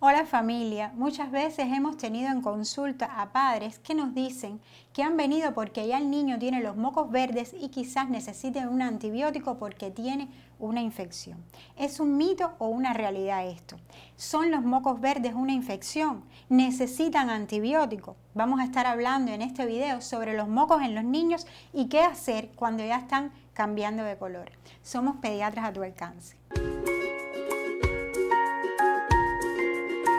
Hola familia, muchas veces hemos tenido en consulta a padres que nos dicen que han venido porque ya el niño tiene los mocos verdes y quizás necesite un antibiótico porque tiene una infección. ¿Es un mito o una realidad esto? ¿Son los mocos verdes una infección? ¿Necesitan antibiótico? Vamos a estar hablando en este video sobre los mocos en los niños y qué hacer cuando ya están cambiando de color. Somos pediatras a tu alcance.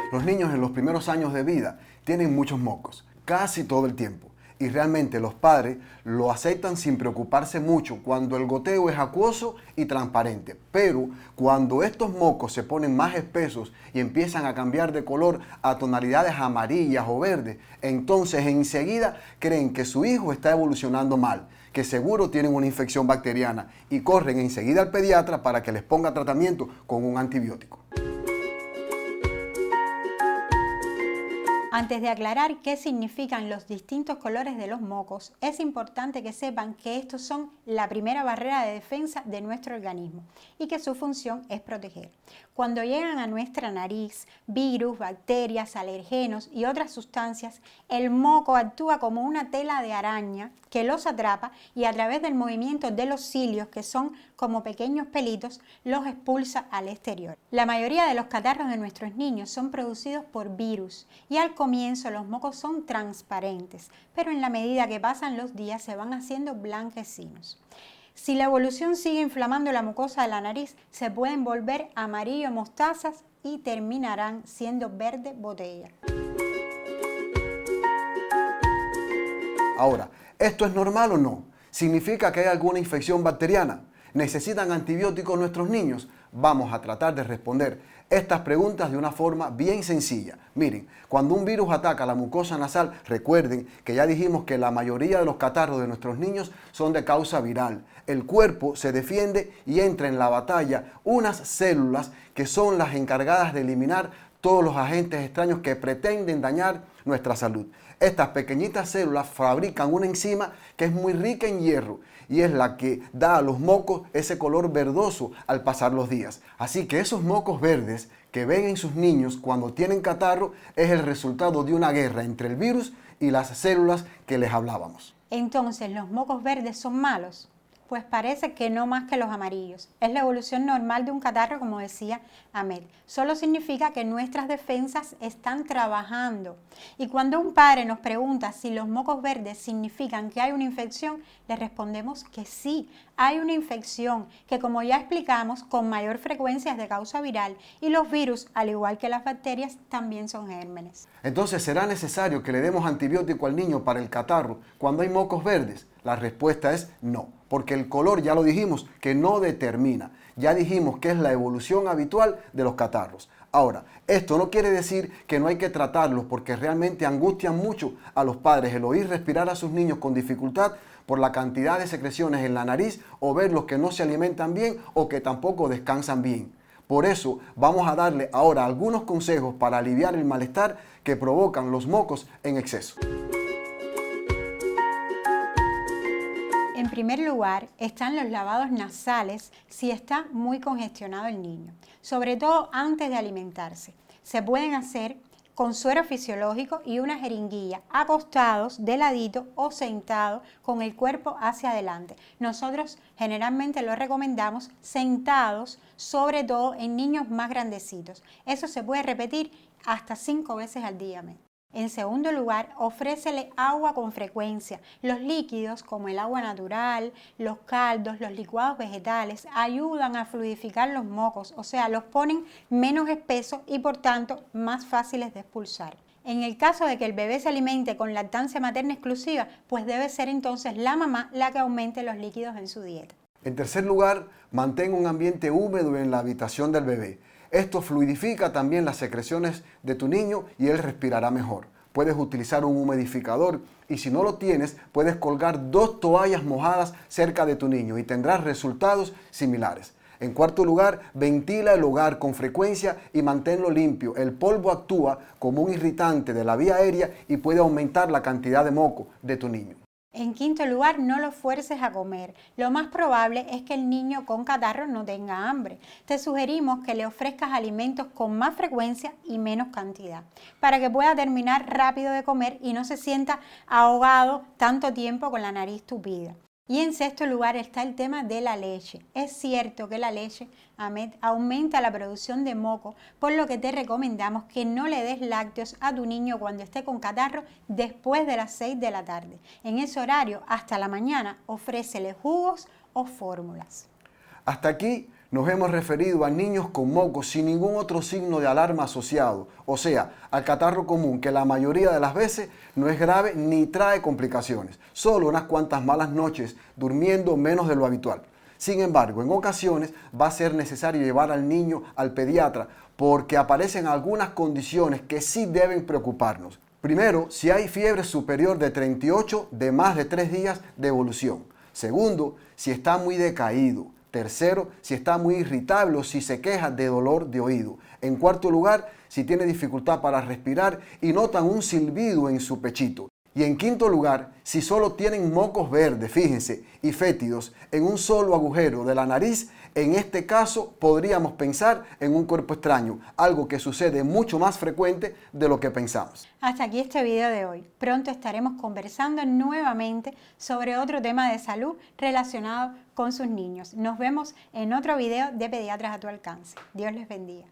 Los niños en los primeros años de vida tienen muchos mocos, casi todo el tiempo. Y realmente los padres lo aceptan sin preocuparse mucho cuando el goteo es acuoso y transparente. Pero cuando estos mocos se ponen más espesos y empiezan a cambiar de color a tonalidades amarillas o verdes, entonces enseguida creen que su hijo está evolucionando mal, que seguro tienen una infección bacteriana y corren enseguida al pediatra para que les ponga tratamiento con un antibiótico. Antes de aclarar qué significan los distintos colores de los mocos, es importante que sepan que estos son la primera barrera de defensa de nuestro organismo y que su función es proteger. Cuando llegan a nuestra nariz, virus, bacterias, alergenos y otras sustancias, el moco actúa como una tela de araña que los atrapa y a través del movimiento de los cilios, que son como pequeños pelitos, los expulsa al exterior. La mayoría de los catarros de nuestros niños son producidos por virus y al comienzo los mocos son transparentes, pero en la medida que pasan los días se van haciendo blanquecinos. Si la evolución sigue inflamando la mucosa de la nariz, se pueden volver amarillo mostazas y terminarán siendo verde botella. Ahora, ¿esto es normal o no? ¿Significa que hay alguna infección bacteriana? ¿Necesitan antibióticos nuestros niños? Vamos a tratar de responder estas preguntas de una forma bien sencilla. Miren, cuando un virus ataca la mucosa nasal, recuerden que ya dijimos que la mayoría de los catarros de nuestros niños son de causa viral. El cuerpo se defiende y entra en la batalla unas células que son las encargadas de eliminar todos los agentes extraños que pretenden dañar nuestra salud. Estas pequeñitas células fabrican una enzima que es muy rica en hierro y es la que da a los mocos ese color verdoso al pasar los días. Así que esos mocos verdes que ven en sus niños cuando tienen catarro es el resultado de una guerra entre el virus y las células que les hablábamos. Entonces, ¿los mocos verdes son malos? Pues parece que no más que los amarillos. Es la evolución normal de un catarro, como decía Ahmed. Solo significa que nuestras defensas están trabajando. Y cuando un padre nos pregunta si los mocos verdes significan que hay una infección, le respondemos que sí, hay una infección que, como ya explicamos, con mayor frecuencia es de causa viral y los virus, al igual que las bacterias, también son gérmenes. Entonces, ¿será necesario que le demos antibiótico al niño para el catarro cuando hay mocos verdes? La respuesta es no, porque el color, ya lo dijimos, que no determina. Ya dijimos que es la evolución habitual de los catarros. Ahora, esto no quiere decir que no hay que tratarlos porque realmente angustian mucho a los padres el oír respirar a sus niños con dificultad por la cantidad de secreciones en la nariz o verlos que no se alimentan bien o que tampoco descansan bien. Por eso vamos a darle ahora algunos consejos para aliviar el malestar que provocan los mocos en exceso. En primer lugar, están los lavados nasales si está muy congestionado el niño, sobre todo antes de alimentarse. Se pueden hacer con suero fisiológico y una jeringuilla, acostados, de ladito o sentados con el cuerpo hacia adelante. Nosotros generalmente lo recomendamos sentados, sobre todo en niños más grandecitos. Eso se puede repetir hasta 5 veces al día. En segundo lugar, ofrécele agua con frecuencia. Los líquidos como el agua natural, los caldos, los licuados vegetales ayudan a fluidificar los mocos, o sea, los ponen menos espesos y por tanto más fáciles de expulsar. En el caso de que el bebé se alimente con lactancia materna exclusiva, pues debe ser entonces la mamá la que aumente los líquidos en su dieta. En tercer lugar, mantén un ambiente húmedo en la habitación del bebé. Esto fluidifica también las secreciones de tu niño y él respirará mejor. Puedes utilizar un humidificador y si no lo tienes, puedes colgar 2 toallas mojadas cerca de tu niño y tendrás resultados similares. En cuarto lugar, ventila el hogar con frecuencia y manténlo limpio. El polvo actúa como un irritante de la vía aérea y puede aumentar la cantidad de moco de tu niño. En quinto lugar, no lo fuerces a comer. Lo más probable es que el niño con catarro no tenga hambre. Te sugerimos que le ofrezcas alimentos con más frecuencia y menos cantidad, para que pueda terminar rápido de comer y no se sienta ahogado tanto tiempo con la nariz tupida. Y en sexto lugar está el tema de la leche. Es cierto que la leche aumenta la producción de moco, por lo que te recomendamos que no le des lácteos a tu niño cuando esté con catarro después de las 6 de la tarde. En ese horario, hasta la mañana, ofrécele jugos o fórmulas. Hasta aquí nos hemos referido a niños con moco sin ningún otro signo de alarma asociado, o sea, al catarro común, que la mayoría de las veces no es grave ni trae complicaciones, solo unas cuantas malas noches durmiendo menos de lo habitual. Sin embargo, en ocasiones va a ser necesario llevar al niño al pediatra porque aparecen algunas condiciones que sí deben preocuparnos. Primero, si hay fiebre superior de 38 de más de 3 días de evolución. Segundo, si está muy decaído. Tercero, si está muy irritable o si se queja de dolor de oído. En cuarto lugar, si tiene dificultad para respirar y notan un silbido en su pechito. Y en quinto lugar, si solo tienen mocos verdes, fíjense, y fétidos en un solo agujero de la nariz, en este caso podríamos pensar en un cuerpo extraño, algo que sucede mucho más frecuente de lo que pensamos. Hasta aquí este video de hoy. Pronto estaremos conversando nuevamente sobre otro tema de salud relacionado con sus niños. Nos vemos en otro video de Pediatras a tu alcance. Dios les bendiga.